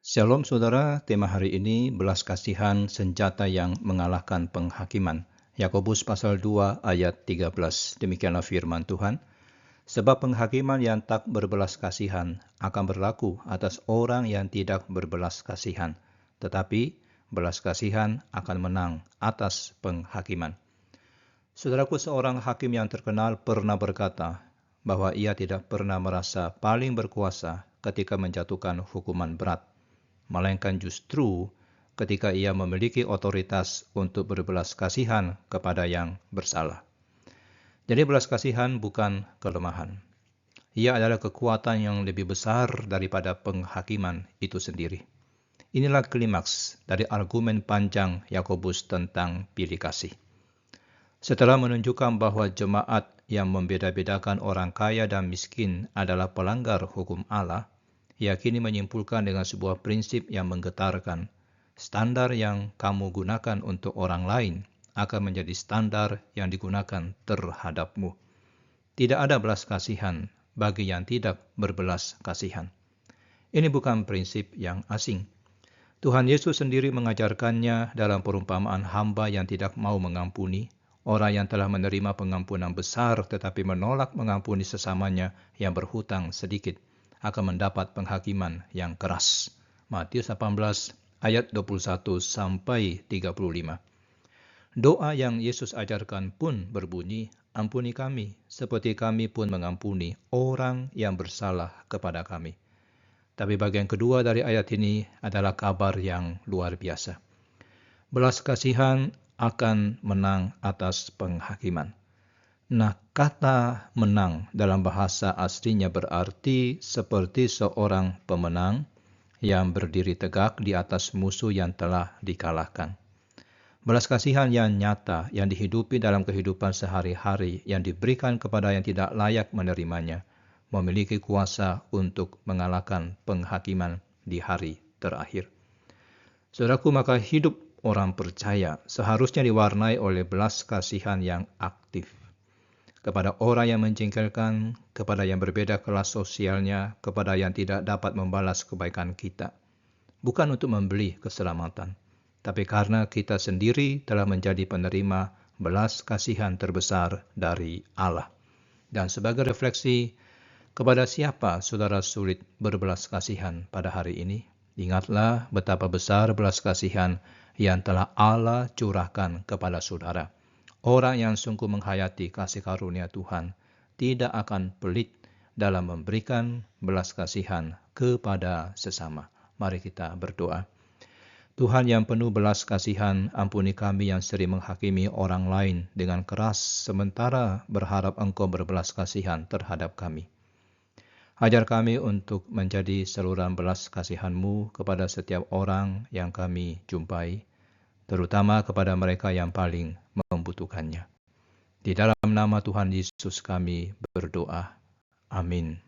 Shalom saudara, tema hari ini belas kasihan senjata yang mengalahkan penghakiman. Yakobus pasal 2 ayat 13. Demikianlah firman Tuhan. Sebab penghakiman yang tak berbelas kasihan akan berlaku atas orang yang tidak berbelas kasihan, tetapi belas kasihan akan menang atas penghakiman. Saudaraku, seorang hakim yang terkenal pernah berkata bahwa ia tidak pernah merasa paling berkuasa ketika menjatuhkan hukuman berat, melainkan justru ketika ia memiliki otoritas untuk berbelas kasihan kepada yang bersalah. Jadi belas kasihan bukan kelemahan. Ia adalah kekuatan yang lebih besar daripada penghakiman itu sendiri. Inilah klimaks dari argumen panjang Yakobus tentang pilih kasih. Setelah menunjukkan bahwa jemaat yang membeda-bedakan orang kaya dan miskin adalah pelanggar hukum Allah, ia kini menyimpulkan dengan sebuah prinsip yang menggetarkan. Standar yang kamu gunakan untuk orang lain akan menjadi standar yang digunakan terhadapmu. Tidak ada belas kasihan bagi yang tidak berbelas kasihan. Ini bukan prinsip yang asing. Tuhan Yesus sendiri mengajarkannya dalam perumpamaan hamba yang tidak mau mengampuni, orang yang telah menerima pengampunan besar tetapi menolak mengampuni sesamanya yang berhutang sedikit, akan mendapat penghakiman yang keras. Matius 18 ayat 21 sampai 35. Doa yang Yesus ajarkan pun berbunyi, ampuni kami seperti kami pun mengampuni orang yang bersalah kepada kami. Tapi bagian kedua dari ayat ini adalah kabar yang luar biasa. Belas kasihan akan menang atas penghakiman. Nah, kata menang dalam bahasa aslinya berarti seperti seorang pemenang yang berdiri tegak di atas musuh yang telah dikalahkan. Belas kasihan yang nyata yang dihidupi dalam kehidupan sehari-hari yang diberikan kepada yang tidak layak menerimanya, memiliki kuasa untuk mengalahkan penghakiman di hari terakhir. Saudaraku, maka hidup orang percaya seharusnya diwarnai oleh belas kasihan yang aktif. Kepada orang yang menjengkelkan, kepada yang berbeda kelas sosialnya, kepada yang tidak dapat membalas kebaikan kita. Bukan untuk membeli keselamatan, tapi karena kita sendiri telah menjadi penerima belas kasihan terbesar dari Allah. Dan sebagai refleksi, kepada siapa saudara sulit berbelas kasihan pada hari ini? Ingatlah betapa besar belas kasihan yang telah Allah curahkan kepada saudara. Orang yang sungguh menghayati kasih karunia Tuhan tidak akan pelit dalam memberikan belas kasihan kepada sesama. Mari kita berdoa. Tuhan yang penuh belas kasihan, ampuni kami yang sering menghakimi orang lain dengan keras sementara berharap Engkau berbelas kasihan terhadap kami. Ajar kami untuk menjadi saluran belas kasihan-Mu kepada setiap orang yang kami jumpai, terutama kepada mereka yang paling membutuhkannya. Di dalam nama Tuhan Yesus kami berdoa. Amin.